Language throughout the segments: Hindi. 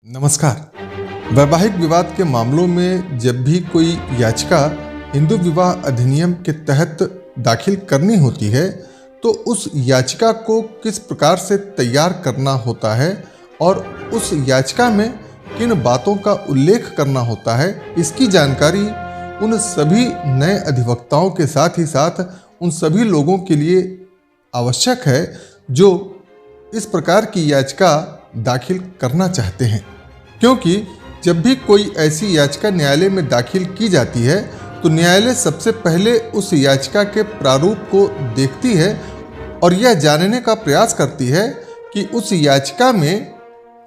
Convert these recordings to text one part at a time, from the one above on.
नमस्कार। वैवाहिक विवाद के मामलों में जब भी कोई याचिका हिंदू विवाह अधिनियम के तहत दाखिल करनी होती है तो उस याचिका को किस प्रकार से तैयार करना होता है और उस याचिका में किन बातों का उल्लेख करना होता है, इसकी जानकारी उन सभी नए अधिवक्ताओं के साथ ही साथ उन सभी लोगों के लिए आवश्यक है जो इस प्रकार की याचिका दाखिल करना चाहते हैं। क्योंकि जब भी कोई ऐसी याचिका न्यायालय में दाखिल की जाती है तो न्यायालय सबसे पहले उस याचिका के प्रारूप को देखती है और यह जानने का प्रयास करती है कि उस याचिका में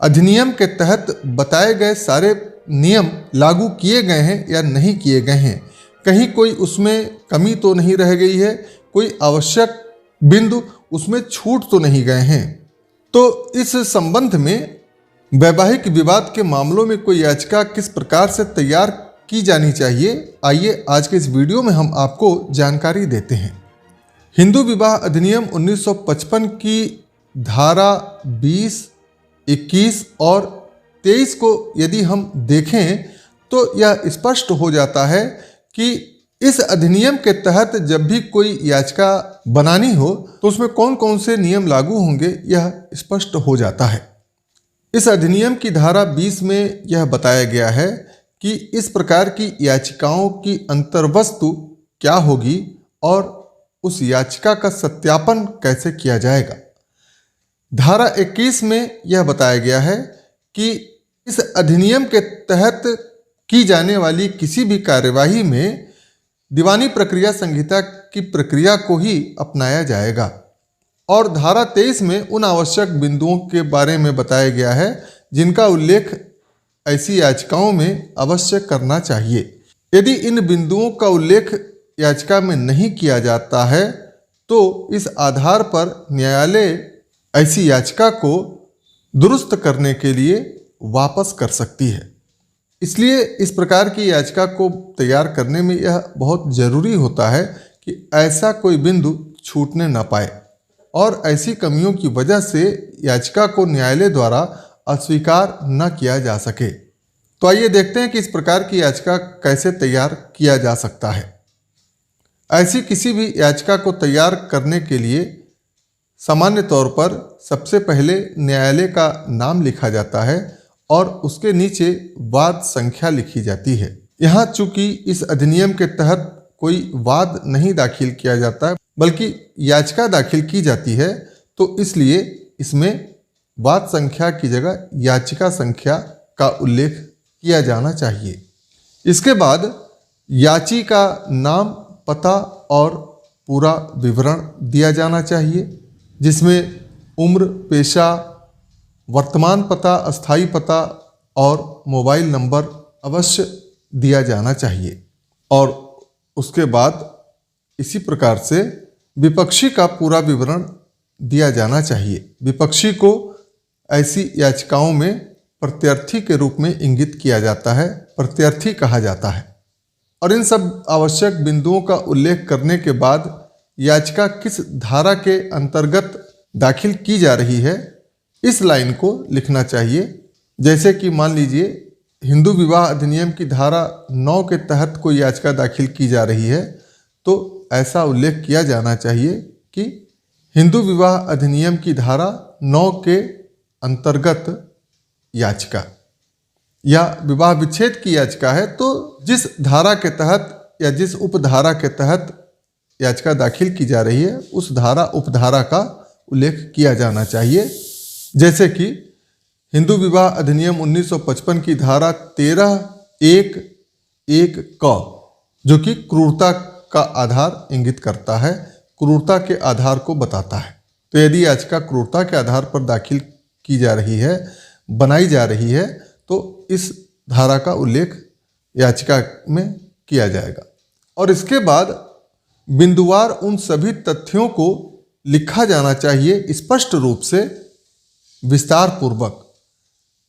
अधिनियम के तहत बताए गए सारे नियम लागू किए गए हैं या नहीं किए गए हैं, कहीं कोई उसमें कमी तो नहीं रह गई है, कोई आवश्यक बिंदु उसमें छूट तो नहीं गए हैं। तो इस संबंध में वैवाहिक विवाद के मामलों में कोई याचिका किस प्रकार से तैयार की जानी चाहिए, आइए आज के इस वीडियो में हम आपको जानकारी देते हैं। हिंदू विवाह अधिनियम 1955 की धारा 20, 21 और 23 को यदि हम देखें तो यह स्पष्ट हो जाता है कि इस अधिनियम के तहत जब भी कोई याचिका बनानी हो तो उसमें कौन कौन से नियम लागू होंगे, यह स्पष्ट हो जाता है। इस अधिनियम की धारा 20 में यह बताया गया है कि इस प्रकार की याचिकाओं की अंतर्वस्तु क्या होगी और उस याचिका का सत्यापन कैसे किया जाएगा। धारा 21 में यह बताया गया है कि इस अधिनियम के तहत की जाने वाली किसी भी कार्यवाही में दीवानी प्रक्रिया संहिता की प्रक्रिया को ही अपनाया जाएगा। और धारा 23 में उन आवश्यक बिंदुओं के बारे में बताया गया है जिनका उल्लेख ऐसी याचिकाओं में अवश्य करना चाहिए। यदि इन बिंदुओं का उल्लेख याचिका में नहीं किया जाता है तो इस आधार पर न्यायालय ऐसी याचिका को दुरुस्त करने के लिए वापस कर सकती है। इसलिए इस प्रकार की याचिका को तैयार करने में यह बहुत ज़रूरी होता है कि ऐसा कोई बिंदु छूटने न पाए और ऐसी कमियों की वजह से याचिका को न्यायालय द्वारा अस्वीकार न किया जा सके। तो आइए देखते हैं कि इस प्रकार की याचिका कैसे तैयार किया जा सकता है। ऐसी किसी भी याचिका को तैयार करने के लिए सामान्य तौर पर सबसे पहले न्यायालय का नाम लिखा जाता है और उसके नीचे वाद संख्या लिखी जाती है। यहाँ चूंकि इस अधिनियम के तहत कोई वाद नहीं दाखिल किया जाता बल्कि याचिका दाखिल की जाती है तो इसलिए इसमें वाद संख्या की जगह याचिका संख्या का उल्लेख किया जाना चाहिए। इसके बाद याची का नाम, पता और पूरा विवरण दिया जाना चाहिए जिसमें उम्र, पेशा, वर्तमान पता, अस्थायी पता और मोबाइल नंबर अवश्य दिया जाना चाहिए। और उसके बाद इसी प्रकार से विपक्षी का पूरा विवरण दिया जाना चाहिए। विपक्षी को ऐसी याचिकाओं में प्रत्यर्थी के रूप में इंगित किया जाता है, प्रत्यर्थी कहा जाता है। और इन सब आवश्यक बिंदुओं का उल्लेख करने के बाद याचिका किस धारा के अंतर्गत दाखिल की जा रही है इस लाइन को लिखना चाहिए। जैसे कि मान लीजिए हिंदू विवाह अधिनियम की धारा 9 के तहत कोई याचिका दाखिल की जा रही है तो ऐसा उल्लेख किया जाना चाहिए कि हिंदू विवाह अधिनियम की धारा 9 के अंतर्गत याचिका, या विवाह विच्छेद की याचिका है तो जिस धारा के तहत या जिस उपधारा के तहत याचिका दाखिल की जा रही है उस धारा उपधारा का उल्लेख किया जाना चाहिए। जैसे कि हिंदू विवाह अधिनियम 1955 की धारा 13(1)(1) क जो कि क्रूरता का आधार इंगित करता है, क्रूरता के आधार को बताता है। तो यदि याचिका क्रूरता के आधार पर दाखिल की जा रही है, बनाई जा रही है तो इस धारा का उल्लेख याचिका में किया जाएगा। और इसके बाद बिंदुवार उन सभी तथ्यों को लिखा जाना चाहिए स्पष्ट रूप से, विस्तार पूर्वक,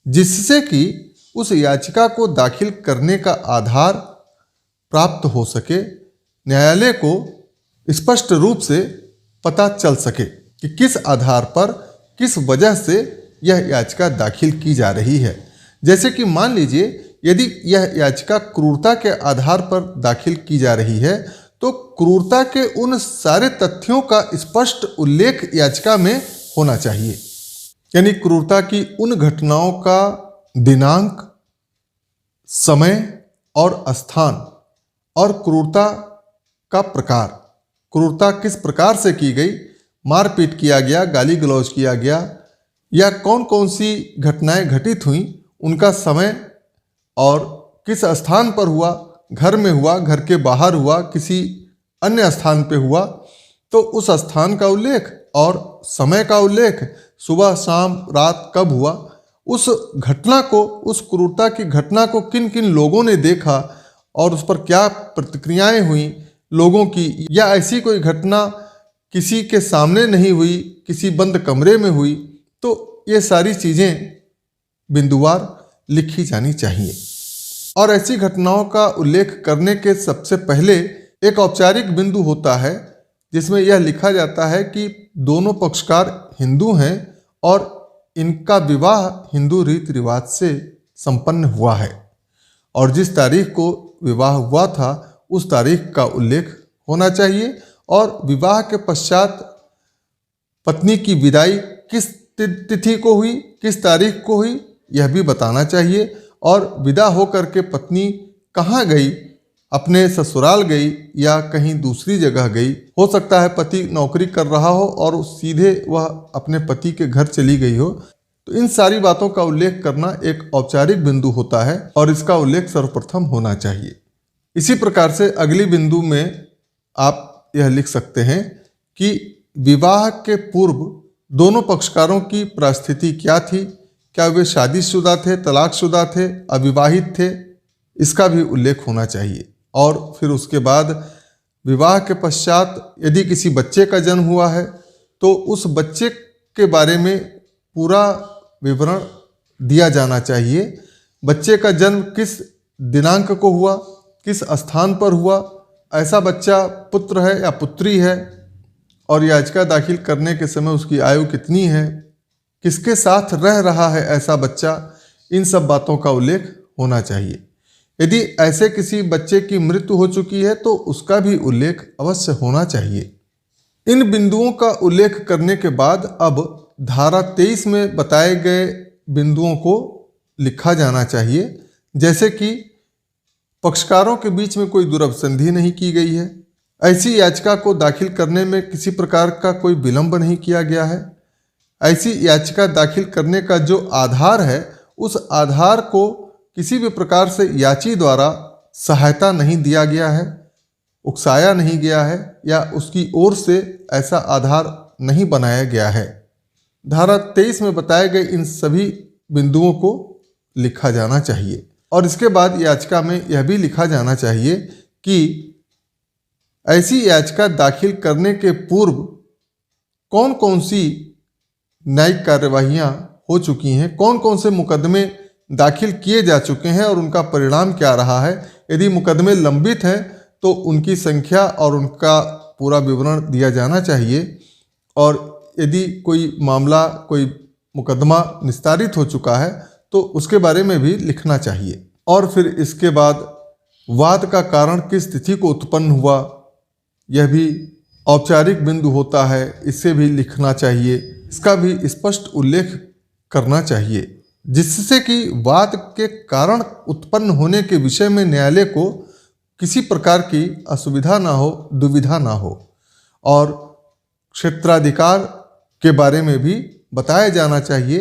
जिससे कि उस याचिका को दाखिल करने का आधार प्राप्त हो सके, न्यायालय को स्पष्ट रूप से पता चल सके कि किस आधार पर, किस वजह से यह याचिका दाखिल की जा रही है। जैसे कि मान लीजिए यदि यह याचिका क्रूरता के आधार पर दाखिल की जा रही है तो क्रूरता के उन सारे तथ्यों का स्पष्ट उल्लेख याचिका में होना चाहिए। यानी क्रूरता की उन घटनाओं का दिनांक, समय और स्थान और क्रूरता का प्रकार, क्रूरता किस प्रकार से की गई, मारपीट किया गया, गाली गलौज किया गया या कौन कौन सी घटनाएं घटित हुई, उनका समय और किस स्थान पर हुआ, घर में हुआ, घर के बाहर हुआ, किसी अन्य स्थान पे हुआ, तो उस स्थान का उल्लेख और समय का उल्लेख, सुबह शाम रात कब हुआ, उस घटना को, उस क्रूरता की घटना को किन किन लोगों ने देखा और उस पर क्या प्रतिक्रियाएं हुई लोगों की, या ऐसी कोई घटना किसी के सामने नहीं हुई, किसी बंद कमरे में हुई, तो ये सारी चीज़ें बिंदुवार लिखी जानी चाहिए। और ऐसी घटनाओं का उल्लेख करने के सबसे पहले एक औपचारिक बिंदु होता है जिसमें यह लिखा जाता है कि दोनों पक्षकार हिंदू हैं और इनका विवाह हिंदू रीति रिवाज से संपन्न हुआ है और जिस तारीख को विवाह हुआ था उस तारीख का उल्लेख होना चाहिए और विवाह के पश्चात पत्नी की विदाई किस तिथि को हुई, किस तारीख को हुई, यह भी बताना चाहिए और विदा होकर के पत्नी कहाँ गई, अपने ससुराल गई या कहीं दूसरी जगह गई। हो सकता है पति नौकरी कर रहा हो और सीधे वह अपने पति के घर चली गई हो, तो इन सारी बातों का उल्लेख करना एक औपचारिक बिंदु होता है और इसका उल्लेख सर्वप्रथम होना चाहिए। इसी प्रकार से अगली बिंदु में आप यह लिख सकते हैं कि विवाह के पूर्व दोनों पक्षकारों की परिस्थिति क्या थी, क्या वे शादीशुदा थे, तलाकशुदा थे, अविवाहित थे, इसका भी उल्लेख होना चाहिए। और फिर उसके बाद विवाह के पश्चात यदि किसी बच्चे का जन्म हुआ है तो उस बच्चे के बारे में पूरा विवरण दिया जाना चाहिए। बच्चे का जन्म किस दिनांक को हुआ, किस स्थान पर हुआ, ऐसा बच्चा पुत्र है या पुत्री है और याचिका दाखिल करने के समय उसकी आयु कितनी है, किसके साथ रह रहा है ऐसा बच्चा, इन सब बातों का उल्लेख होना चाहिए। यदि ऐसे किसी बच्चे की मृत्यु हो चुकी है तो उसका भी उल्लेख अवश्य होना चाहिए। इन बिंदुओं का उल्लेख करने के बाद अब धारा 23 में बताए गए बिंदुओं को लिखा जाना चाहिए, जैसे कि पक्षकारों के बीच में कोई दुर्व्यसंधि नहीं की गई है, ऐसी याचिका को दाखिल करने में किसी प्रकार का कोई विलंब नहीं किया गया है, ऐसी याचिका दाखिल करने का जो आधार है उस आधार को किसी भी प्रकार से याची द्वारा सहायता नहीं दिया गया है, उकसाया नहीं गया है या उसकी ओर से ऐसा आधार नहीं बनाया गया है। धारा 23 में बताए गए इन सभी बिंदुओं को लिखा जाना चाहिए और इसके बाद याचिका में यह भी लिखा जाना चाहिए कि ऐसी याचिका दाखिल करने के पूर्व कौन कौन सी न्यायिक कार्यवाहियाँ हो चुकी हैं, कौन कौन से मुकदमे दाखिल किए जा चुके हैं और उनका परिणाम क्या रहा है। यदि मुकदमे लंबित हैं तो उनकी संख्या और उनका पूरा विवरण दिया जाना चाहिए और यदि कोई मामला, कोई मुकदमा निस्तारित हो चुका है तो उसके बारे में भी लिखना चाहिए। और फिर इसके बाद वाद का कारण किस तिथि को उत्पन्न हुआ, यह भी औपचारिक बिंदु होता है, इसे भी लिखना चाहिए, इसका भी स्पष्ट उल्लेख करना चाहिए, जिससे कि वाद के कारण उत्पन्न होने के विषय में न्यायालय को किसी प्रकार की असुविधा ना हो, दुविधा ना हो। और क्षेत्राधिकार के बारे में भी बताया जाना चाहिए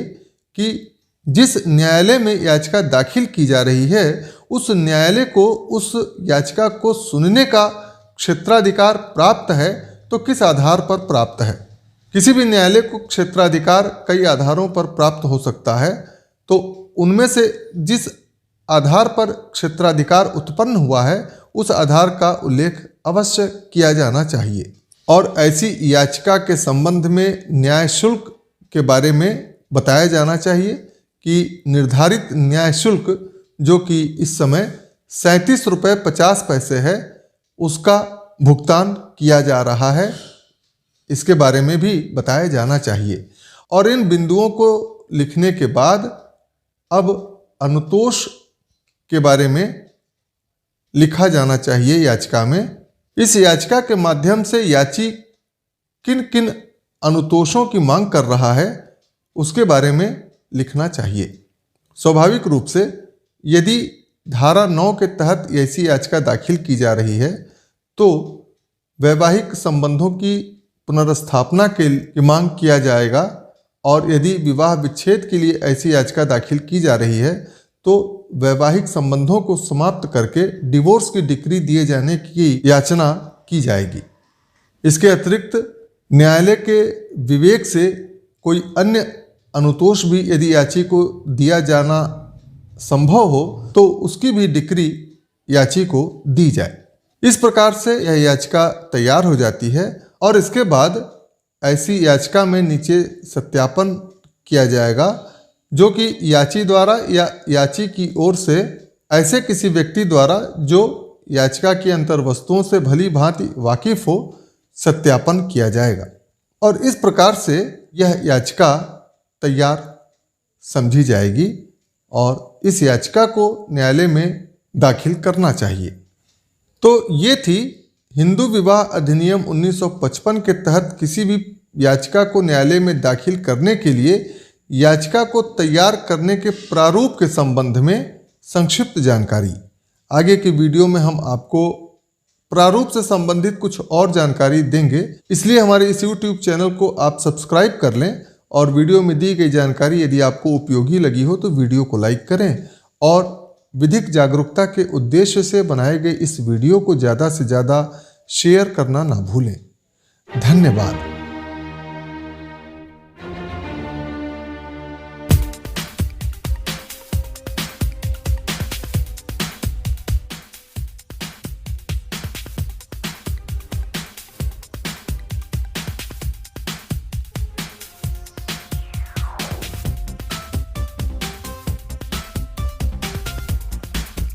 कि जिस न्यायालय में याचिका दाखिल की जा रही है उस न्यायालय को उस याचिका को सुनने का क्षेत्राधिकार प्राप्त है तो किस आधार पर प्राप्त है। किसी भी न्यायालय को क्षेत्राधिकार कई आधारों पर प्राप्त हो सकता है, तो उनमें से जिस आधार पर क्षेत्राधिकार उत्पन्न हुआ है उस आधार का उल्लेख अवश्य किया जाना चाहिए। और ऐसी याचिका के संबंध में न्याय शुल्क के बारे में बताया जाना चाहिए कि निर्धारित न्याय शुल्क जो कि इस समय 37 रुपये 50 पैसे है, उसका भुगतान किया जा रहा है, इसके बारे में भी बताया जाना चाहिए। और इन बिंदुओं को लिखने के बाद अब अनुतोष के बारे में लिखा जाना चाहिए याचिका में। इस याचिका के माध्यम से याची किन किन अनुतोषों की मांग कर रहा है उसके बारे में लिखना चाहिए। स्वाभाविक रूप से यदि धारा 9 के तहत ऐसी याचिका दाखिल की जा रही है तो वैवाहिक संबंधों की पुनर्स्थापना की मांग किया जाएगा, और यदि विवाह विच्छेद के लिए ऐसी याचिका दाखिल की जा रही है तो वैवाहिक संबंधों को समाप्त करके डिवोर्स की डिक्री दिए जाने की याचना की जाएगी। इसके अतिरिक्त न्यायालय के विवेक से कोई अन्य अनुतोष भी यदि याची को दिया जाना संभव हो तो उसकी भी डिक्री याची को दी जाए। इस प्रकार से यह याचिका तैयार हो जाती है और इसके बाद ऐसी याचिका में नीचे सत्यापन किया जाएगा जो कि याची द्वारा या याची की ओर से ऐसे किसी व्यक्ति द्वारा जो याचिका की अंतर वस्तुओं से भली भांति वाकिफ हो सत्यापन किया जाएगा, और इस प्रकार से यह याचिका तैयार समझी जाएगी और इस याचिका को न्यायालय में दाखिल करना चाहिए। तो ये थी हिंदू विवाह अधिनियम 1955 के तहत किसी भी याचिका को न्यायालय में दाखिल करने के लिए याचिका को तैयार करने के प्रारूप के संबंध में संक्षिप्त जानकारी। आगे की वीडियो में हम आपको प्रारूप से संबंधित कुछ और जानकारी देंगे, इसलिए हमारे इस YouTube चैनल को आप सब्सक्राइब कर लें और वीडियो में दी गई जानकारी यदि आपको उपयोगी लगी हो तो वीडियो को लाइक करें और विधिक जागरूकता के उद्देश्य से बनाए गए इस वीडियो को ज़्यादा से ज़्यादा शेयर करना ना भूलें। धन्यवाद।